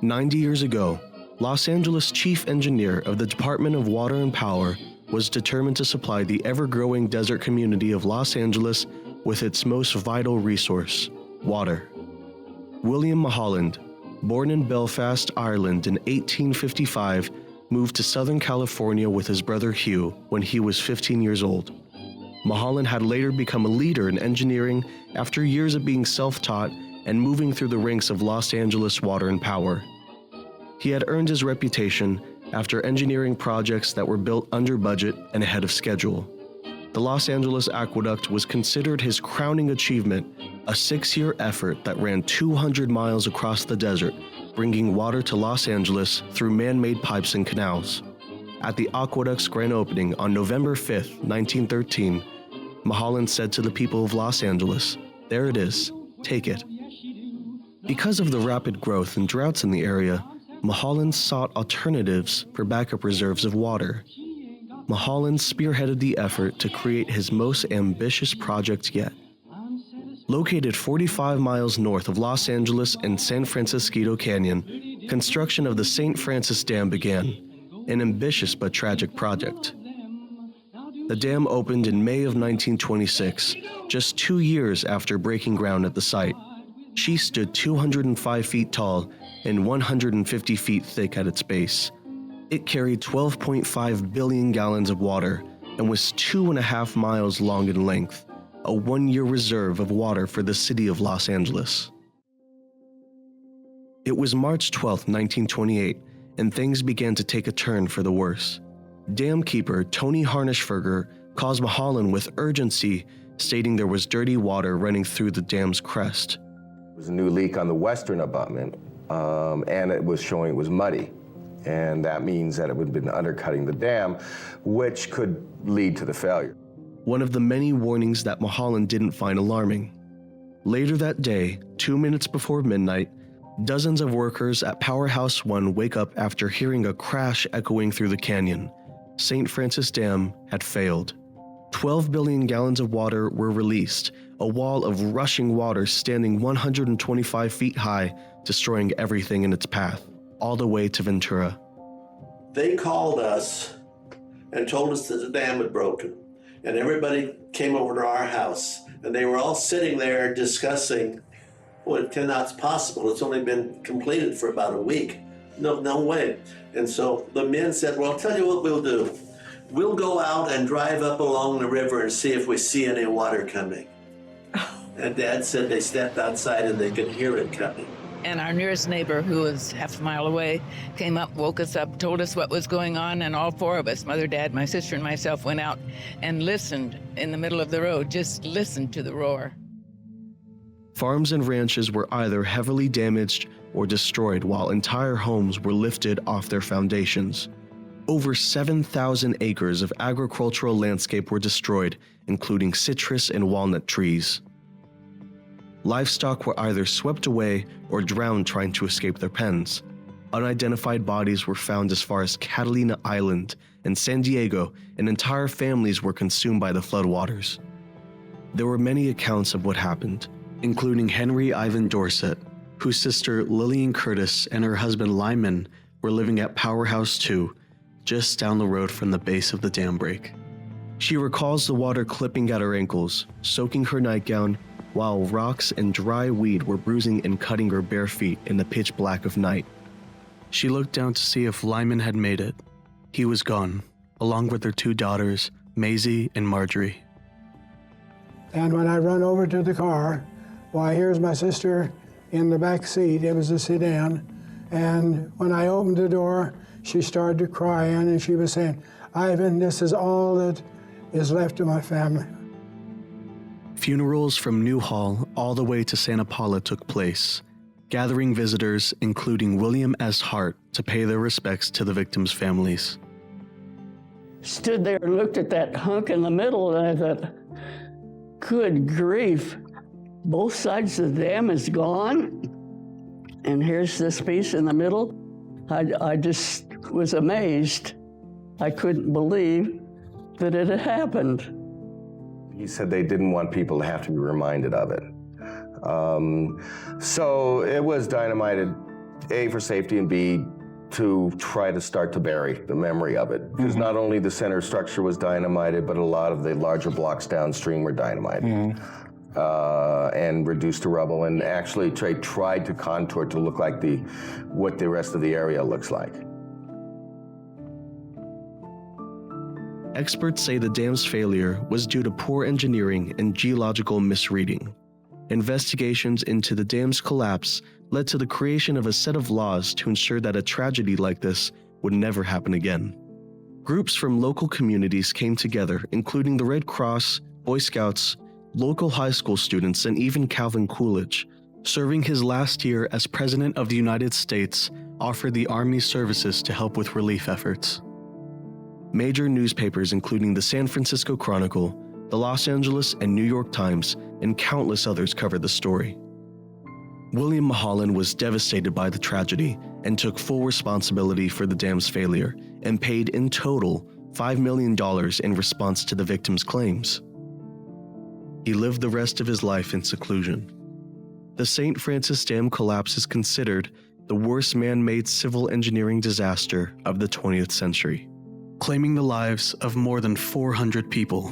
90 years ago, Los Angeles chief engineer of the Department of Water and Power was determined to supply the ever-growing desert community of Los Angeles with its most vital resource, water. William Mulholland, born in Belfast, Ireland in 1855, moved to Southern California with his brother Hugh when he was 15 years old. Mulholland had later become a leader in engineering after years of being self-taught and moving through the ranks of Los Angeles Water and Power. He had earned his reputation after engineering projects that were built under budget and ahead of schedule. The Los Angeles Aqueduct was considered his crowning achievement, a 6-year effort that ran 200 miles across the desert, bringing water to Los Angeles through man-made pipes and canals. At the aqueduct's grand opening on November 5, 1913, Mulholland said to the people of Los Angeles, "There it is, take it." Because of the rapid growth and droughts in the area, Mulholland sought alternatives for backup reserves of water. Mulholland spearheaded the effort to create his most ambitious project yet. Located 45 miles north of Los Angeles in San Francisquito Canyon, construction of the St. Francis Dam began, an ambitious but tragic project. The dam opened in May of 1926, just 2 years after breaking ground at the site. She stood 205 feet tall and 150 feet thick at its base. It carried 12.5 billion gallons of water and was 2.5 miles long in length, a 1-year reserve of water for the city of Los Angeles. It was March 12, 1928, and things began to take a turn for the worse. Dam keeper Tony Harnischberger calls Mulholland with urgency, stating there was dirty water running through the dam's crest. There was a new leak on the western abutment, and it was showing it was muddy. And that means that it would have been undercutting the dam, which could lead to the failure. One of the many warnings that Mulholland didn't find alarming. Later that day, 2 minutes before midnight, dozens of workers at Powerhouse 1 wake up after hearing a crash echoing through the canyon. St. Francis Dam had failed. 12 billion gallons of water were released, a wall of rushing water standing 125 feet high, destroying everything in its path, all the way to Ventura. They called us and told us that the dam had broken, and everybody came over to our house, and they were all sitting there discussing, well, it cannot be possible. It's only been completed for about a week. No way. And so the men said, well, I'll tell you what we'll do. We'll go out and drive up along the river and see if we see any water coming. And Dad said they stepped outside and they could hear it coming. And our nearest neighbor, who was half a mile away, came up, woke us up, told us what was going on, and all 4 of us, Mother, Dad, my sister, and myself, went out and listened in the middle of the road, just listened to the roar. Farms and ranches were either heavily damaged or destroyed, while entire homes were lifted off their foundations. Over 7,000 acres of agricultural landscape were destroyed, including citrus and walnut trees. Livestock were either swept away or drowned trying to escape their pens. Unidentified bodies were found as far as Catalina Island and San Diego, and entire families were consumed by the floodwaters. There were many accounts of what happened, including Henry Ivan Dorset, whose sister Lillian Curtis and her husband Lyman were living at Powerhouse 2, just down the road from the base of the dam break. She recalls the water clipping at her ankles, soaking her nightgown, while rocks and dry weed were bruising and cutting her bare feet in the pitch black of night. She looked down to see if Lyman had made it. He was gone, along with their 2 daughters, Maisie and Marjorie. And when I run over to the car, why, here's my sister in the back seat. It was a sedan. And when I opened the door, she started to cry, and she was saying, "Ivan, this is all that is left to my family." Funerals from Newhall all the way to Santa Paula took place, gathering visitors, including William S. Hart, to pay their respects to the victims' families. Stood there and looked at that hunk in the middle, and I thought, good grief, both sides of the dam is gone, and here's this piece in the middle. I just was amazed. I couldn't believe that it had happened. He said they didn't want people to have to be reminded of it. So it was dynamited A, for safety, and B, to try to start to bury the memory of it. Because not only the center structure was dynamited, but a lot of the larger blocks downstream were dynamited. And reduced to rubble, and actually tried to contour to look like what the rest of the area looks like. Experts say the dam's failure was due to poor engineering and geological misreading. Investigations into the dam's collapse led to the creation of a set of laws to ensure that a tragedy like this would never happen again. Groups from local communities came together, including the Red Cross, Boy Scouts, local high school students, and even Calvin Coolidge. Serving his last year as President of the United States, offered the Army's services to help with relief efforts. Major newspapers including the San Francisco Chronicle, the Los Angeles and New York Times, and countless others covered the story. William Mulholland was devastated by the tragedy and took full responsibility for the dam's failure and paid in total $5 million in response to the victims' claims. He lived the rest of his life in seclusion. The St. Francis Dam collapse is considered the worst man-made civil engineering disaster of the 20th century, claiming the lives of more than 400 people.